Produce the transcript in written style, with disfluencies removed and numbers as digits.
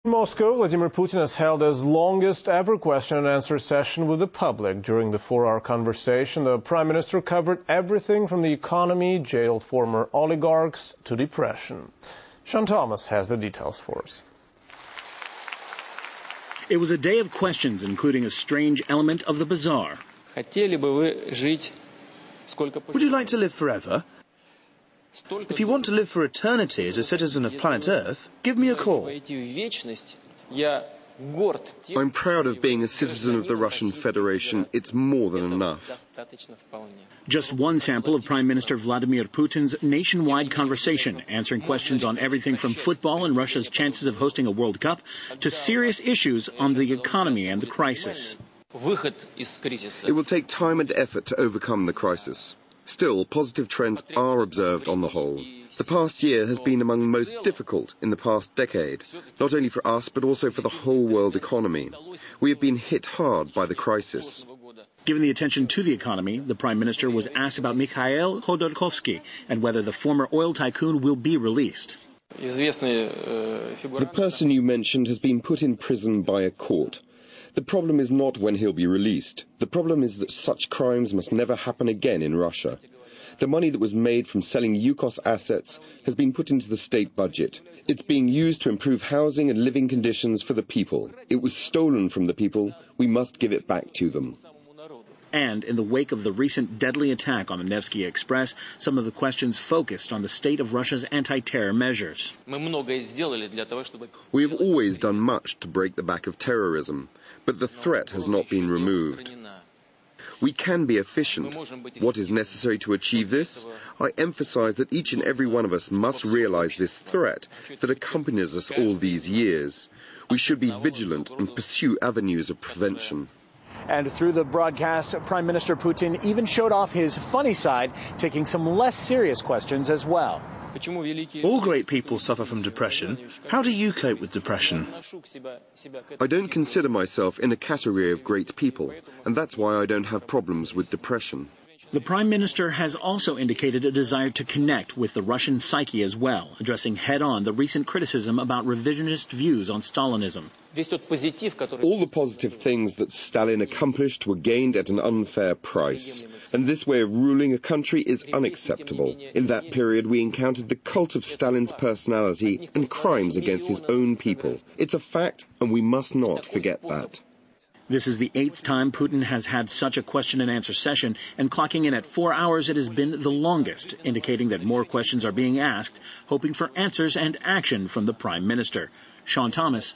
In Moscow, Vladimir Putin has held his longest ever question and answer session with the public. During the 4-hour conversation, the Prime Minister covered everything from the economy, jailed former oligarchs, to depression. Sean Thomas has the details for us. It was a day of questions, including a strange element of the bizarre. Would you like to live forever? If you want to live for eternity as a citizen of planet Earth, give me a call. I'm proud of being a citizen of the Russian Federation. It's more than enough. Just one sample of Prime Minister Vladimir Putin's nationwide conversation, answering questions on everything from football and Russia's chances of hosting a World Cup to serious issues on the economy and the crisis. It will take time and effort to overcome the crisis. Still, positive trends are observed on the whole. The past year has been among the most difficult in the past decade, not only for us but also for the whole world economy. We have been hit hard by the crisis. Given the attention to the economy, the Prime Minister was asked about Mikhail Khodorkovsky and whether the former oil tycoon will be released. The person you mentioned has been put in prison by a court. The problem is not when he'll be released. The problem is that such crimes must never happen again in Russia. The money that was made from selling Yukos assets has been put into the state budget. It's being used to improve housing and living conditions for the people. It was stolen from the people. We must give it back to them. And in the wake of the recent deadly attack on the Nevsky Express, some of the questions focused on the state of Russia's anti-terror measures. We have always done much to break the back of terrorism, but the threat has not been removed. We can be efficient. What is necessary to achieve this? I emphasize that each and every one of us must realize this threat that accompanies us all these years. We should be vigilant and pursue avenues of prevention. And through the broadcast, Prime Minister Putin even showed off his funny side, taking some less serious questions as well. All great people suffer from depression. How do you cope with depression? I don't consider myself in a category of great people, and that's why I don't have problems with depression. The Prime Minister has also indicated a desire to connect with the Russian psyche as well, addressing head-on the recent criticism about revisionist views on Stalinism. All the positive things that Stalin accomplished were gained at an unfair price. And this way of ruling a country is unacceptable. In that period, we encountered the cult of Stalin's personality and crimes against his own people. It's a fact, and we must not forget that. This is the 8th time Putin has had such a question and answer session, and clocking in at 4 hours, it has been the longest, indicating that more questions are being asked, hoping for answers and action from the Prime Minister. Sean Thomas,